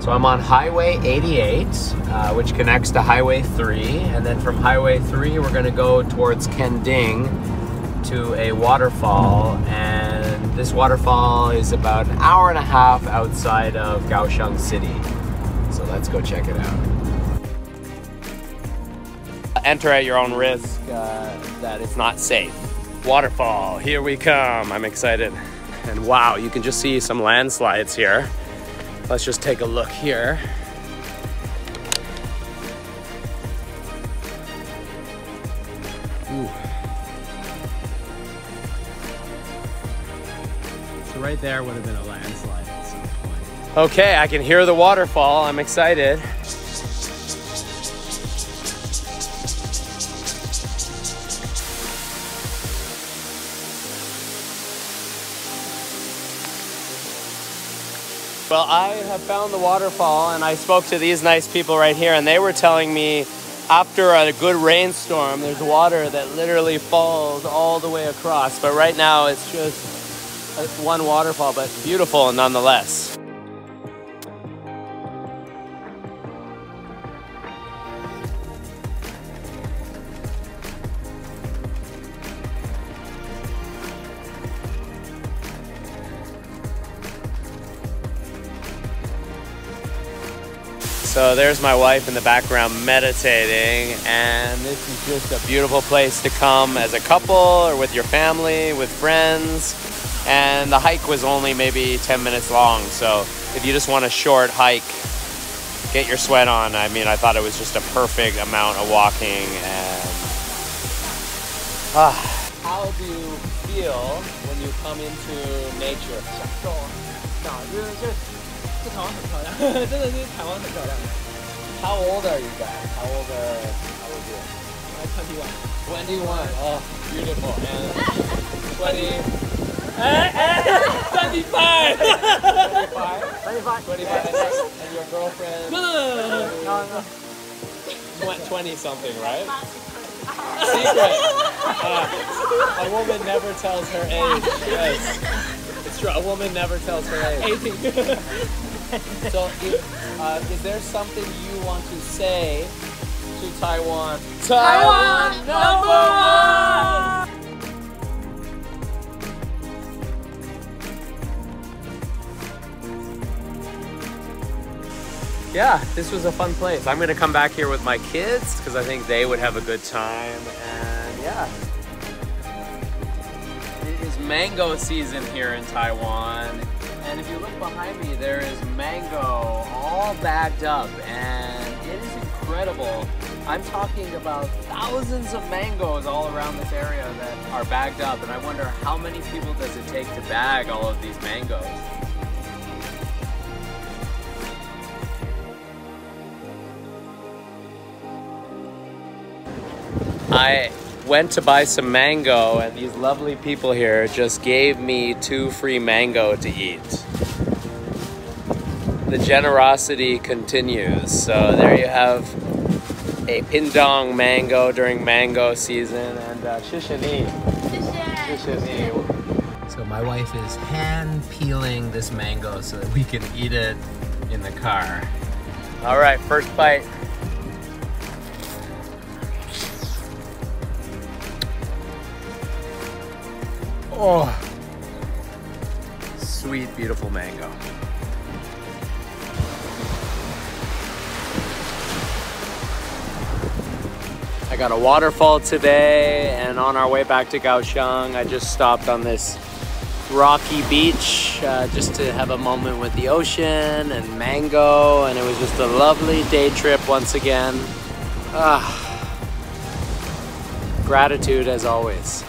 So I'm on Highway 88, which connects to Highway 3, and then from Highway 3 we're going to go towards Kending to a waterfall, and this waterfall is about an hour and a half outside of Kaohsiung City. So let's go check it out. Enter at your own risk that it's not safe. Waterfall, here we come. I'm excited. And wow, you can just see some landslides here. Let's just take a look here. Ooh. So right there would have been a landslide at some point. Okay, I can hear the waterfall. I'm excited. Well, I have found the waterfall, and I spoke to these nice people right here, and they were telling me after a good rainstorm, there's water that literally falls all the way across. But right now, it's just one waterfall, but beautiful nonetheless. So there's my wife in the background meditating, and this is just a beautiful place to come as a couple or with your family, with friends. And the hike was only maybe 10 minutes long, so if you just want a short hike, get your sweat on. I mean, I thought it was just a perfect amount of walking. And how do you feel when you come into nature? How old are you guys? How old are you? 21. 21. Oh, beautiful. And 20. 25. 25. And your girlfriend? No. 20 something, right? Secret. A woman never tells her age. Yes. It's true. A woman never tells her age. 18. So, is there something you want to say to Taiwan? Taiwan number 1! Yeah, this was a fun place. I'm going to come back here with my kids because I think they would have a good time. And yeah, it is mango season here in Taiwan. And if you look behind me, there is mango all bagged up, and it is incredible. I'm talking about thousands of mangoes all around this area that are bagged up, and I wonder how many people does it take to bag all of these mangoes? I went to buy some mango, and these lovely people here just gave me 2 free mango to eat. The generosity continues. So there you have a Pindong mango during mango season, and shishani. So my wife is hand peeling this mango so that we can eat it in the car. All right, first bite. Oh, sweet, beautiful mango. I got a waterfall today, and on our way back to Kaohsiung, I just stopped on this rocky beach just to have a moment with the ocean and mango, and it was just a lovely day trip once again. Gratitude as always.